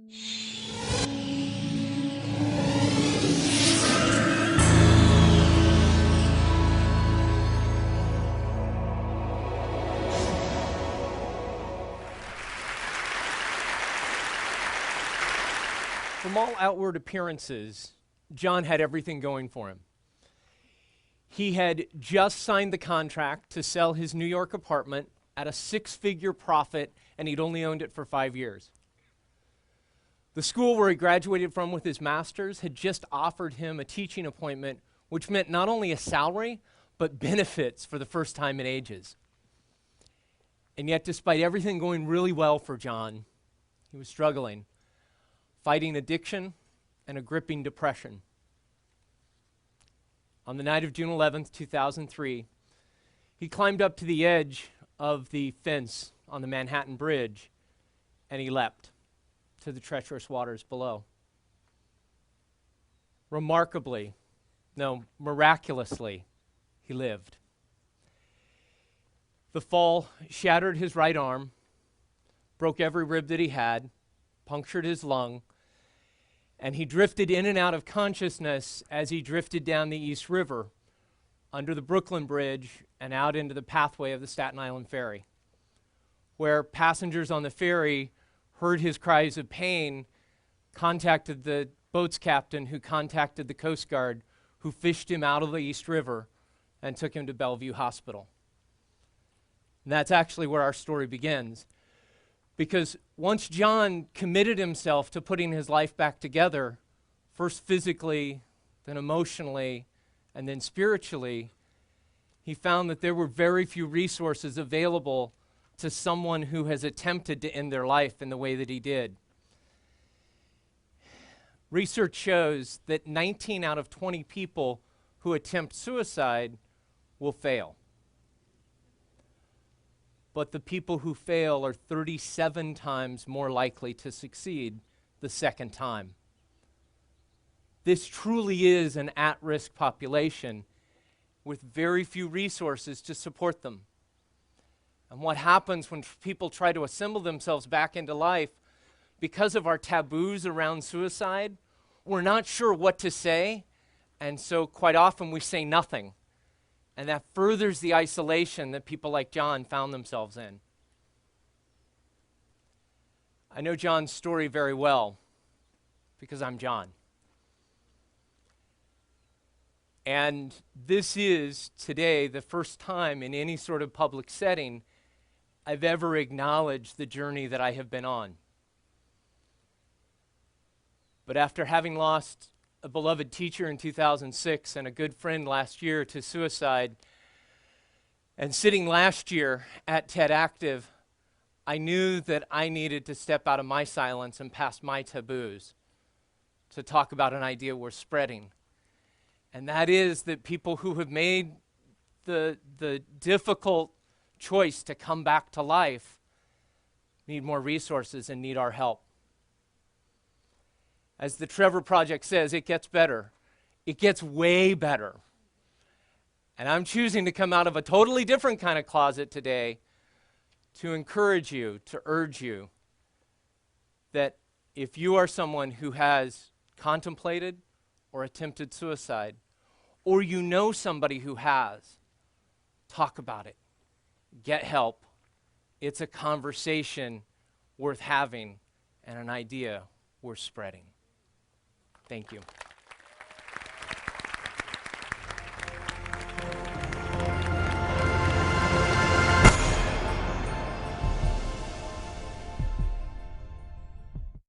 From all outward appearances, John had everything going for him. He had just signed the contract to sell his New York apartment at a six-figure profit, and he'd only owned it for 5 years. The school where he graduated from with his master's had just offered him a teaching appointment, which meant not only a salary, but benefits for the first time in ages. And yet, despite everything going really well for John, he was struggling, fighting addiction and a gripping depression. On the night of June 11th, 2003, he climbed up to the edge of the fence on the Manhattan Bridge, and he leapt to the treacherous waters below. Miraculously, he lived. The fall shattered his right arm, broke every rib that he had, punctured his lung, and he drifted in and out of consciousness as he drifted down the East River, under the Brooklyn Bridge, and out into the pathway of the Staten Island Ferry, where passengers on the ferry heard his cries of pain, contacted the boat's captain, who contacted the Coast Guard, who fished him out of the East River and took him to Bellevue Hospital. And that's actually where our story begins. Because once John committed himself to putting his life back together, first physically, then emotionally, and then spiritually, he found that there were very few resources available to someone who has attempted to end their life in the way that he did. Research shows that 19 out of 20 people who attempt suicide will fail. But the people who fail are 37 times more likely to succeed the second time. This truly is an at-risk population with very few resources to support them. And what happens when people try to assemble themselves back into life, because of our taboos around suicide, we're not sure what to say, and so quite often we say nothing. And that furthers the isolation that people like John found themselves in. I know John's story very well because I'm John. And this is today the first time in any sort of public setting I've ever acknowledged the journey that I have been on. But after having lost a beloved teacher in 2006 and a good friend last year to suicide, and sitting last year at TED Active, I knew that I needed to step out of my silence and past my taboos to talk about an idea we're spreading. And that is that people who have made the difficult choice to come back to life need more resources and need our help. As the Trevor Project says, it gets better. It gets way better. And I'm choosing to come out of a totally different kind of closet today to encourage you, to urge you that if you are someone who has contemplated or attempted suicide, or you know somebody who has, talk about it. Get help. It's a conversation worth having and an idea worth spreading. Thank you.